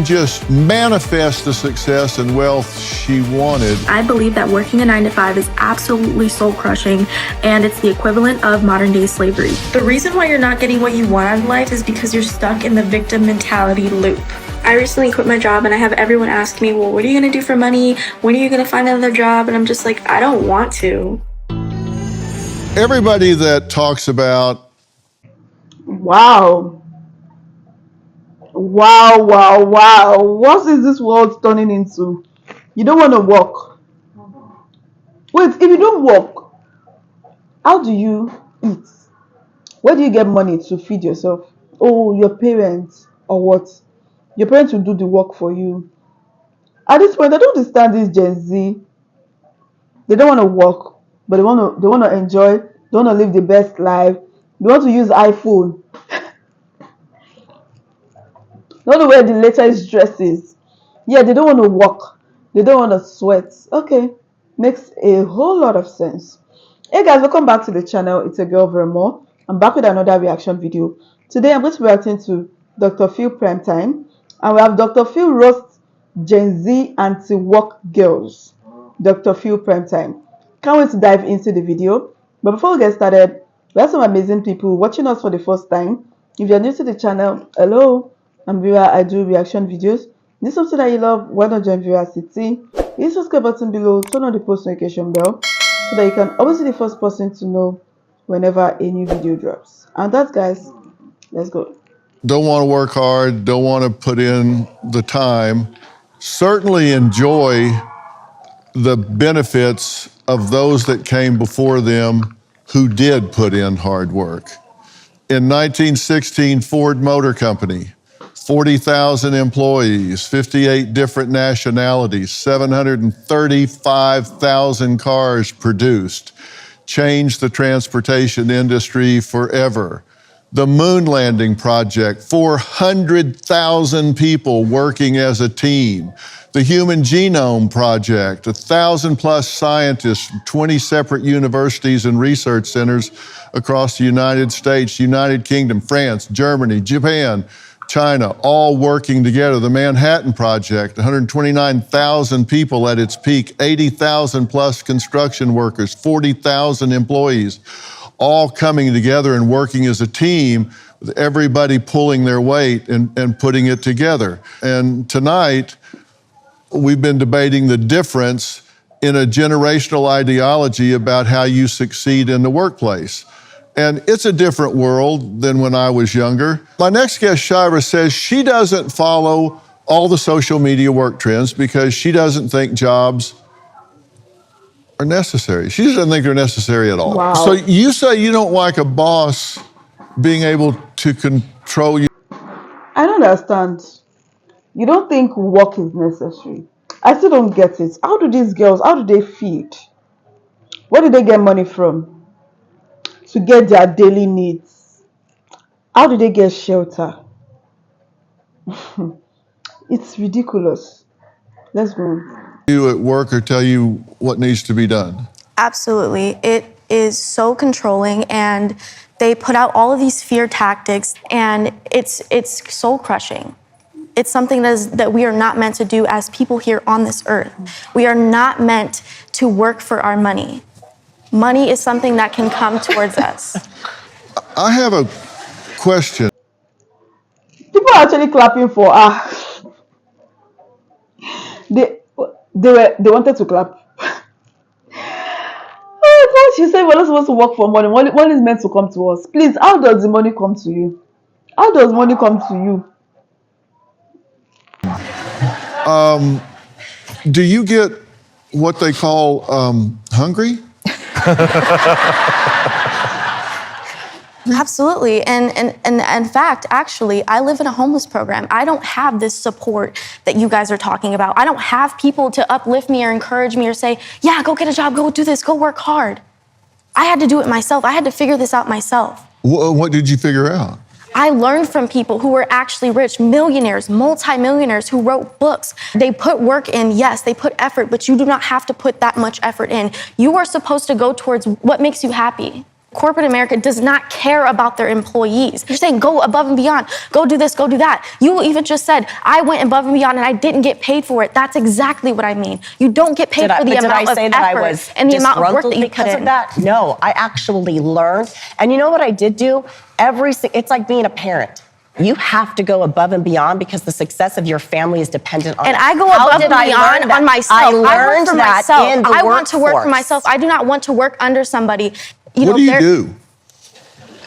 Just manifest the success and wealth she wanted. I believe that working a 9-to-5 is absolutely soul-crushing, and it's the equivalent of modern-day slavery. The reason why you're not getting what you want out of life is because you're stuck in the victim mentality loop. I recently quit my job, and I have everyone ask me, well, what are you gonna do for money? When are you gonna find another job? And I'm just like, I don't want to. Everybody that talks about Wow. Wow. What is this world turning into? You don't want to work. Wait, if you don't work, how do you eat? Where do you get money to feed yourself? Oh, your parents or what? Your parents will do the work for you. At this point, I don't understand this Gen Z. They don't want to work, but they want to enjoy, they want to live the best life. They want to use iPhone. They want to wear the latest dresses. Yeah, they don't want to work. They don't want to sweat. Okay, makes a whole lot of sense. Hey guys, welcome back to the channel. It's a girl, VeraMoore. I'm back with another reaction video. Today I'm going to be reacting to Dr. Phil Primetime, and we have Dr. Phil roasts Gen Z anti-work girls. Dr. Phil Primetime. Can't wait to dive into the video. But before we get started, we have some amazing people watching us for the first time. If you're new to the channel, hello, I'm Vera. I do reaction videos. This is something that you love. Why not join Vera City? Hit the subscribe button below, turn on the post notification bell so that you can always be the first person to know whenever a new video drops. And that, guys, let's go. don't want to work hard, don't want to put in the time, certainly enjoy the benefits of those that came before them who did put in hard work. In 1916, Ford Motor Company, 40,000 employees, 58 different nationalities, 735,000 cars produced, changed the transportation industry forever. The moon landing project, 400,000 people working as a team. The Human Genome Project, 1,000+ scientists from 20 separate universities and research centers across the United States, United Kingdom, France, Germany, Japan, China, all working together. The Manhattan Project, 129,000 people at its peak, 80,000+ construction workers, 40,000 employees, all coming together and working as a team, with everybody pulling their weight and putting it together. And tonight, we've been debating the difference in a generational ideology about how you succeed in the workplace. And it's a different world than when I was younger. My next guest, Shira, says she doesn't follow all the social media work trends because she doesn't think jobs are necessary. She doesn't think they're necessary at all. Wow. So you say you don't like a boss being able to control you. I don't understand. You don't think work is necessary? I still don't get it. How do these girls, how do they feed? Where do they get money from to get their daily needs? How do they get shelter? It's ridiculous. Let's go on. You at work or tell you what needs to be done? Absolutely. It is so controlling, and they put out all of these fear tactics, and it's soul-crushing. It's something that we are not meant to do as people here on this earth. We are not meant to work for our money. Money is something that can come towards us. I have a question. People are actually clapping for her. They wanted to clap. Oh, she said we're not supposed to work for money. Money is meant to come to us. Please, how does the money come to you? How does money come to you? Do you get what they call hungry? Absolutely. And in fact, actually, I live in a homeless program. I don't have this support that you guys are talking about. I don't have people to uplift me or encourage me or say, yeah, go get a job, go do this, go work hard. I had to do it myself. I had to figure this out myself. What did you figure out? I learned from people who were actually rich, millionaires, multimillionaires who wrote books. They put work in, yes, they put effort, but you do not have to put that much effort in. You are supposed to go towards what makes you happy. Corporate America does not care about their employees. You're saying go above and beyond, go do this, go do that. You even just said, I went above and beyond and I didn't get paid for it. That's exactly what I mean. You don't get paid for the amount of effort and the amount of work that you put in. No, I actually learned. And you know what I did do? It's like being a parent. You have to go above and beyond because the success of your family is dependent on it. And I go above and beyond on myself. I work for myself. I want to work for myself. I do not want to work under somebody. What do you do?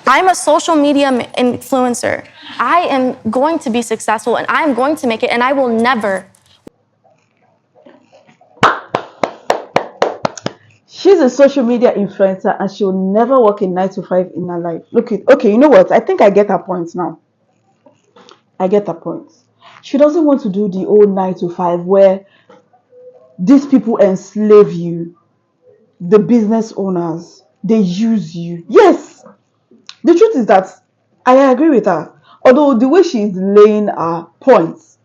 I'm a social media influencer. I am going to be successful and I am going to make it, and I will never. She's a social media influencer and she will never work in 9 to 5 in her life. Look, okay, you know what? I think I get her point now. I get her point. She doesn't want to do the old 9 to 5 where these people enslave you, the business owners. They use you. Yes, the truth is that I agree with her. Although the way she's laying her points,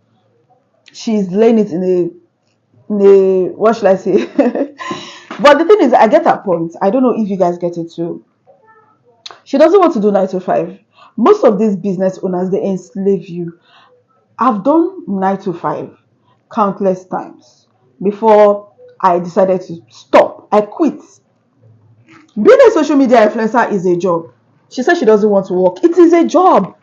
she's laying it in a what should I say? But the thing is, I get her point. I don't know if you guys get it too. She doesn't want to do 9 to 5. Most of these business owners, they enslave you. I've done 9 to 5 countless times before I decided to stop. I quit. Being a social media influencer is a job. She said she doesn't want to work. It is a job.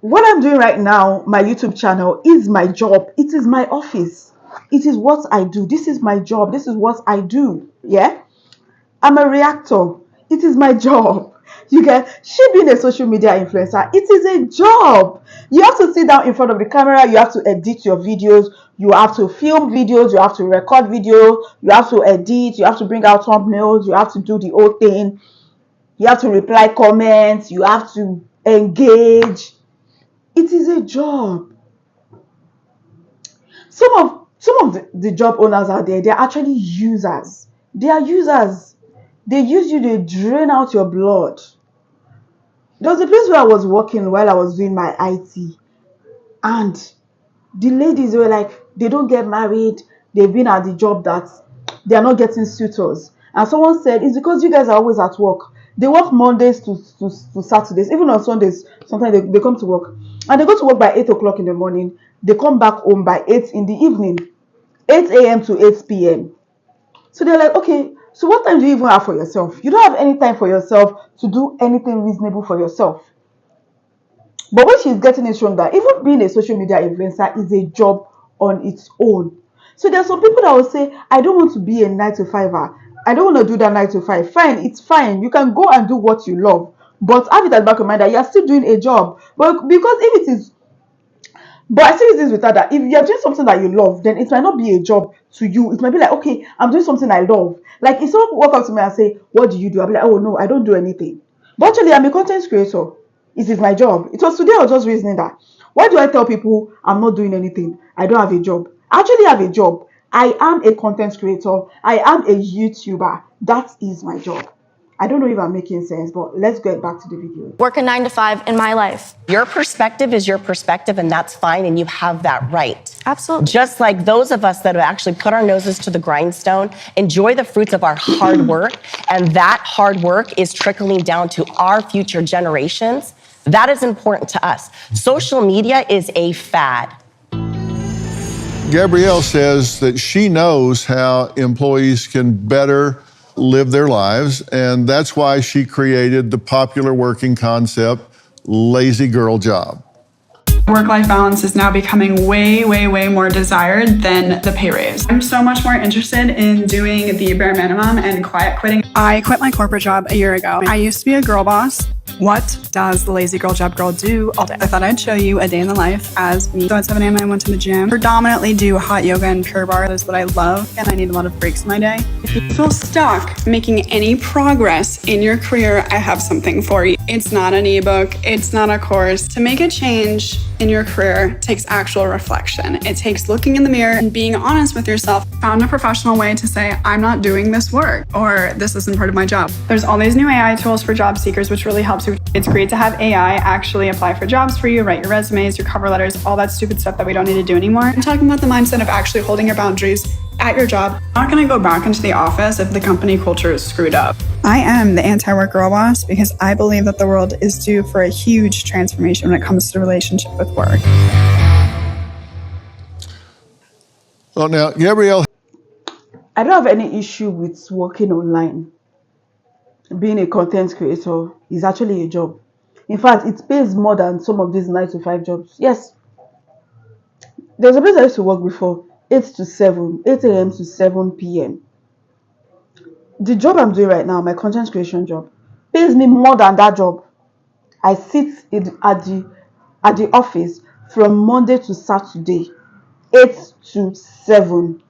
What I'm doing right now, my YouTube channel, is my job. It is my office. It is what I do. This is my job. This is what I do. Yeah? I'm a reactor. It is my job. You get, she being a social media influencer, it is a job. You have to sit down in front of the camera. You have to edit your videos. You have to film videos. You have to record video. You have to edit. You have to bring out thumbnails. You have to do the whole thing. You have to reply comments. You have to engage. It is a job. Some of the job owners out there, they're actually users. They are users. They use you, they drain out your blood. There was a place where I was working while I was doing my IT. And the ladies were like, they don't get married. They've been at the job that they are not getting suitors. And someone said, it's because you guys are always at work. They work Mondays to Saturdays. Even on Sundays, sometimes they come to work. And they go to work by 8 o'clock in the morning. They come back home by 8 in the evening. 8 a.m. to 8 p.m. So they're like, okay, so what time do you even have for yourself? You don't have any time for yourself to do anything reasonable for yourself. But when she's getting it wrong, that even being a social media influencer is a job on its own. So there are some people that will say, I don't want to be a 9 to 5er. I don't want to do that 9 to 5. Fine, it's fine. You can go and do what you love. But have it at the back of your mind that you are still doing a job. But because if it is, but I say this with her that if you're doing something that you love, then it might not be a job to you. It might be like, okay, I'm doing something I love. Like if someone walk up to me and say, what do you do? I'll be like, oh no, I don't do anything. But actually, I'm a content creator. It is my job. It was today I was just reasoning that. Why do I tell people I'm not doing anything? I don't have a job. I actually have a job. I am a content creator. I am a YouTuber. That is my job. I don't know if I'm making sense, but let's get back to the video. Work a 9 to 5 in my life. Your perspective is your perspective, and that's fine, and you have that right. Absolutely. Just like those of us that have actually put our noses to the grindstone, enjoy the fruits of our hard work, and that hard work is trickling down to our future generations. That is important to us. Social media is a fad. Gabrielle says that she knows how employees can better live their lives, and that's why she created the popular working concept, lazy girl job. Work-life balance is now becoming way, way, way more desired than the pay raise. I'm so much more interested in doing the bare minimum and quiet quitting. I quit my corporate job a year ago. I used to be a girl boss. What does the lazy girl job girl do all day? I thought I'd show you a day in the life as me. So at 7 a.m. I went to the gym. Predominantly do hot yoga and Pure Barre. That's what I love, and I need a lot of breaks in my day. If you feel stuck making any progress in your career, I have something for you. It's not an ebook. It's not a course. To make a change in your career takes actual reflection. It takes looking in the mirror and being honest with yourself. Found a professional way to say, I'm not doing this work, or this isn't part of my job. There's all these new AI tools for job seekers, which really helps you. It's great to have AI actually apply for jobs for you, write your resumes, your cover letters, all that stupid stuff that we don't need to do anymore. I'm talking about the mindset of actually holding your boundaries At your job, I'm not going to go back into the office if the company culture is screwed up. I am the anti-work girl boss because I believe that the world is due for a huge transformation when it comes to relationship with work. Well, now, Gabrielle. I don't have any issue with working online. Being a content creator is actually a job. In fact, it pays more than some of these 9-to-5 jobs. Yes. There's a place I used to work before, 8 to 7, 8 a.m. to 7 p.m. The job I'm doing right now, my content creation job, pays me more than that job. I sit at the office from Monday to Saturday, 8 to 7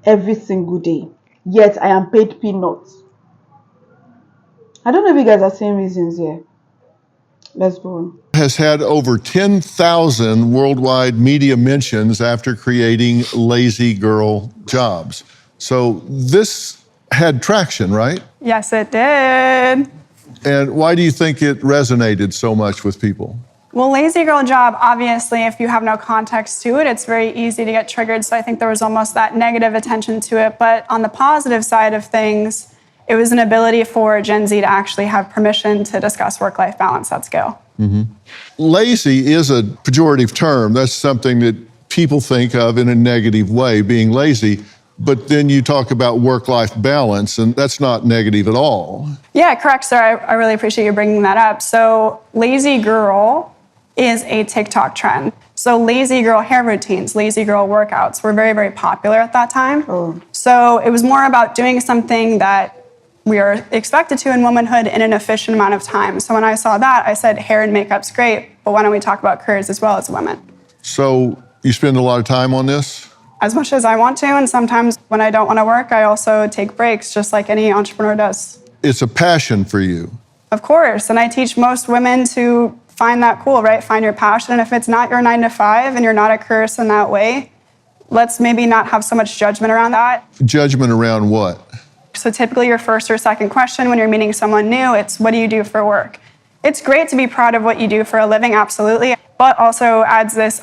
every single day. Yet I am paid peanuts. I don't know if you guys are seeing reasons here. Let's go on. Has had over 10,000 worldwide media mentions after creating lazy girl jobs. So this had traction, right? Yes, it did. And why do you think it resonated so much with people? Well, lazy girl job, obviously, if you have no context to it, it's very easy to get triggered. So I think there was almost that negative attention to it. But on the positive side of things, it was an ability for Gen Z to actually have permission to discuss work-life balance at scale. Mm-hmm. Lazy is a pejorative term. That's something that people think of in a negative way, being lazy. But then you talk about work-life balance, and that's not negative at all. Yeah, correct, sir. I really appreciate you bringing that up. So lazy girl is a TikTok trend. So lazy girl hair routines, lazy girl workouts were very, very popular at that time. Oh. So it was more about doing something that we are expected to in womanhood in an efficient amount of time. So when I saw that, I said, hair and makeup's great, but why don't we talk about careers as well as women? So you spend a lot of time on this? As much as I want to, and sometimes when I don't want to work, I also take breaks, just like any entrepreneur does. It's a passion for you. Of course, and I teach most women to find that cool, right? Find your passion, and if it's not your 9-to-5 and you're not a careerist in that way, let's maybe not have so much judgment around that. Judgment around what? So typically your first or second question when you're meeting someone new, it's what do you do for work? It's great to be proud of what you do for a living, absolutely, but also adds this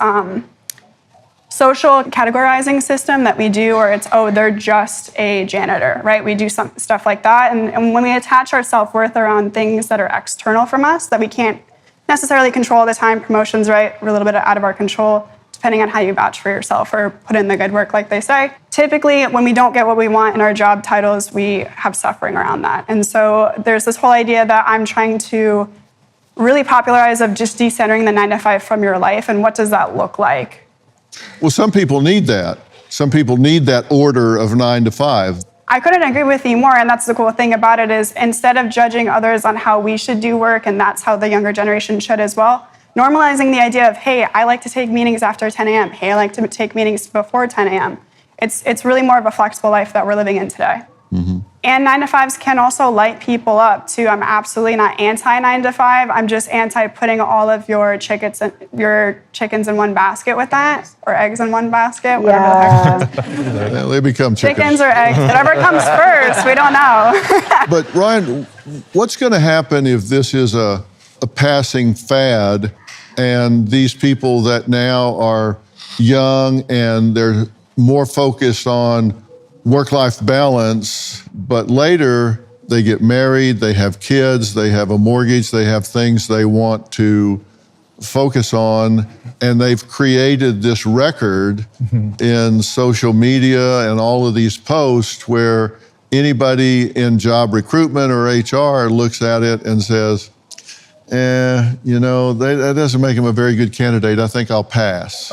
social categorizing system that we do, or it's, oh, they're just a janitor, right? We do some stuff like that. And when we attach our self-worth around things that are external from us, that we can't necessarily control all the time, promotions, right? We're a little bit out of our control, depending on how you vouch for yourself or put in the good work, like they say. Typically, when we don't get what we want in our job titles, we have suffering around that. And so there's this whole idea that I'm trying to really popularize of just decentering the 9-to-5 from your life, and what does that look like? Well, some people need that. Some people need that order of 9-to-5. I couldn't agree with you more, and that's the cool thing about it is instead of judging others on how we should do work, and that's how the younger generation should as well, normalizing the idea of, hey, I like to take meetings after 10 a.m. Hey, I like to take meetings before 10 a.m. It's really more of a flexible life that we're living in today. Mm-hmm. And 9-to-5s can also light people up too. I'm absolutely not anti 9-to-5. I'm just anti putting all of your chickens in one basket with that, or eggs in one basket, whatever the heck it is. Yeah, they become chickens. Chickens or eggs, whatever comes first, we don't know. But Ryan, what's going to happen if this is a passing fad, and these people that now are young and they're more focused on work-life balance, but later they get married, they have kids, they have a mortgage, they have things they want to focus on, and they've created this record in social media and all of these posts where anybody in job recruitment or HR looks at it and says, that doesn't make him a very good candidate. I think I'll pass.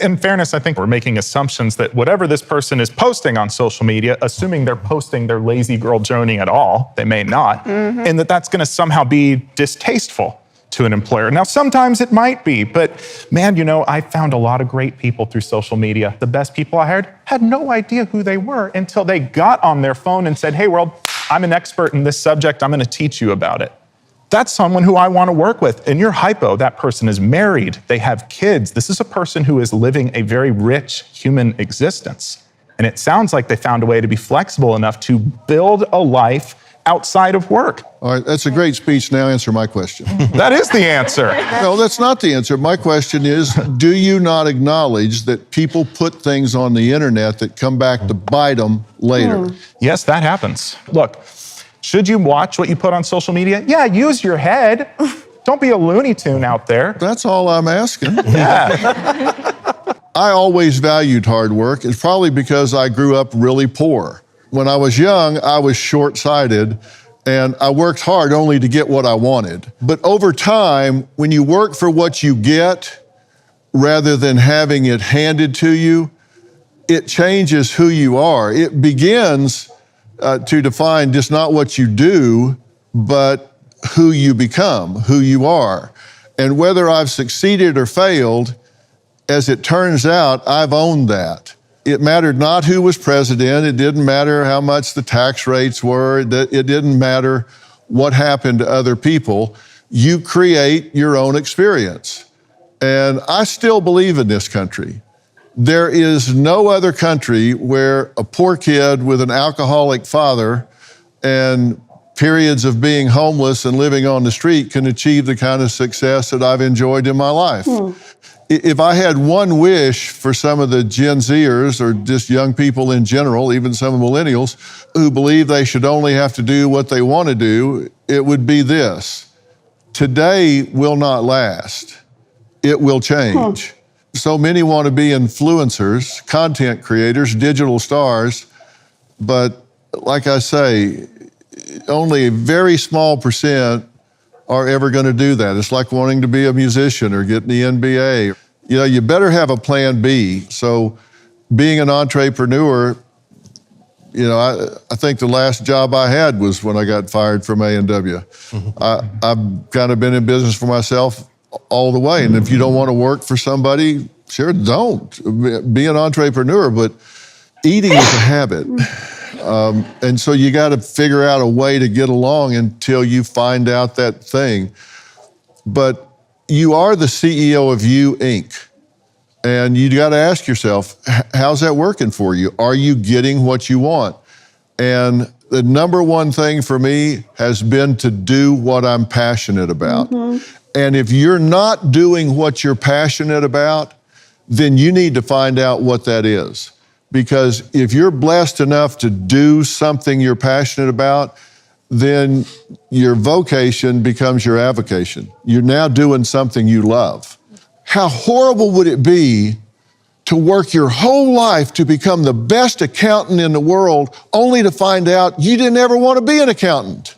In fairness, I think we're making assumptions that whatever this person is posting on social media, assuming they're posting their lazy girl joning at all, they may not, and that's going to somehow be distasteful to an employer. Now, sometimes it might be, but man, I found a lot of great people through social media. The best people I hired had no idea who they were until they got on their phone and said, hey, world, I'm an expert in this subject. I'm going to teach you about it. That's someone who I want to work with. In your hypo, that person is married, they have kids. This is a person who is living a very rich human existence. And it sounds like they found a way to be flexible enough to build a life outside of work? All right, that's a great speech. Now answer my question. That is the answer. No, that's not the answer. My question is, do you not acknowledge that people put things on the internet that come back to bite them later? Yes, that happens. Look, should you watch what you put on social media? Yeah, use your head. Don't be a Looney Tune out there. That's all I'm asking. Yeah. I always valued hard work. It's probably because I grew up really poor. When I was young, I was short-sighted, and I worked hard only to get what I wanted. But over time, when you work for what you get, rather than having it handed to you, it changes who you are. It begins to define just not what you do, but who you become, who you are. And whether I've succeeded or failed, as it turns out, I've owned that. It mattered not who was president. It didn't matter how much the tax rates were. It didn't matter what happened to other people. You create your own experience. And I still believe in this country. There is no other country where a poor kid with an alcoholic father and periods of being homeless and living on the street can achieve the kind of success that I've enjoyed in my life. If I had one wish for some of the Gen Zers or just young people in general, even some millennials, who believe they should only have to do what they want to do, it would be this. Today will not last. It will change. So many want to be influencers, content creators, digital stars, but like I say, only a very small percent are ever going to do that. It's like wanting to be a musician or get in the NBA. You know, you better have a plan B. So being an entrepreneur, you know, I think the last job I had was when I got fired from A&W. I've kind of been in business for myself all the way. And if you don't want to work for somebody, sure, don't. Be an entrepreneur, but eating is a habit. And so you got to figure out a way to get along until you find out that thing. But you are the CEO of You, Inc. And you got to ask yourself, how's that working for you? Are you getting what you want? And the number one thing for me has been to do what I'm passionate about. And if you're not doing what you're passionate about, then you need to find out what that is. Because if you're blessed enough to do something you're passionate about, then your vocation becomes your avocation. You're now doing something you love. How horrible would it be to work your whole life to become the best accountant in the world, only to find out you didn't ever want to be an accountant?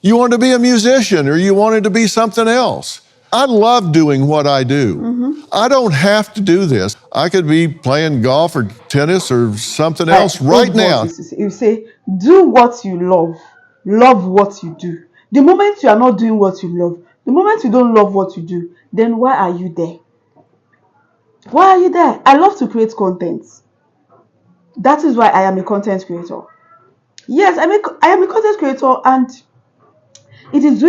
You wanted to be a musician, or you wanted to be something else. I love doing what I do. I don't have to do this. I could be playing golf or tennis or something else right now. You say, do what you love what you do. The moment you are not doing what you love, the moment you don't love what you do, then why are you there? Why are you there? I love to create content. That is why I am a content creator. Yes, I am a content creator, and it is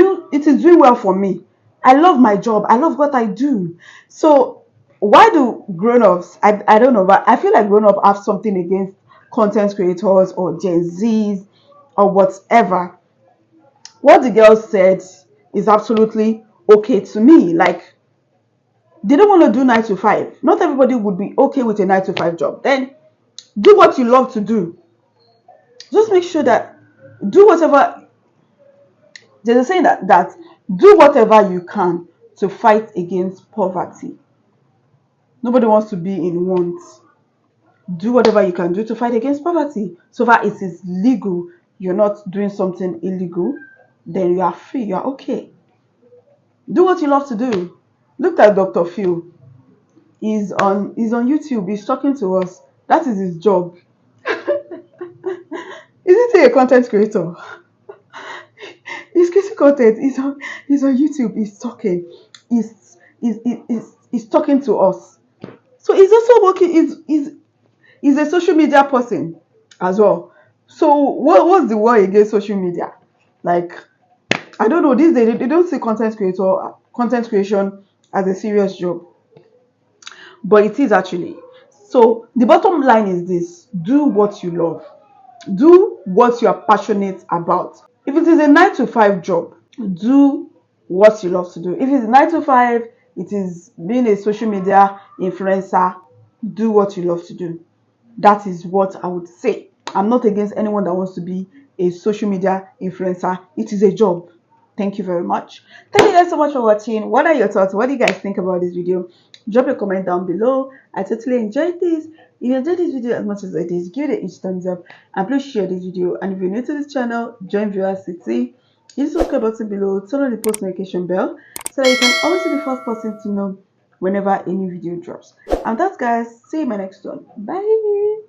doing well for me. I love my job. I love what I do. So why do grown-ups, I don't know, but I feel like grown-ups have something against content creators or Gen Zs or whatever. What the girl said is absolutely okay to me. Like, they don't want to do 9 to 5. Not everybody would be okay with a 9 to 5 job. Then do what you love to do. Just make sure that do whatever. There's a saying that do whatever you can to fight against poverty. Nobody wants to be in want. Do whatever you can do to fight against poverty. So far it is legal, you're not doing something illegal, then you are free, you are okay. Do what you love to do. Look at Dr. Phil. He's on YouTube, he's talking to us. That is his job. Isn't he a content creator? He's creating content. He's on YouTube. He's talking. He's talking to us. So he's also working. He's a social media person as well. So what's the war against social media? Like, I don't know. These days they don't see content creation as a serious job, but it is actually. So the bottom line is this: do what you love. Do what you are passionate about. If it is a 9 to 5 job, do what you love to do. If it's 9 to 5, it is being a social media influencer, do what you love to do. That is what I would say. I'm not against anyone that wants to be a social media influencer. It is a job. Thank you very much. Thank you guys so much for watching. What are your thoughts? What do you guys think about this video? Drop a comment down below. I totally enjoyed this. If you enjoyed this video as much as I did, give it a thumbs up and please share this video. And if you're new to this channel, join VeraCity. Hit the subscribe button below, turn on the post notification bell so that you can always be the first person to know whenever a new video drops. And that's guys, see you in my next one. Bye.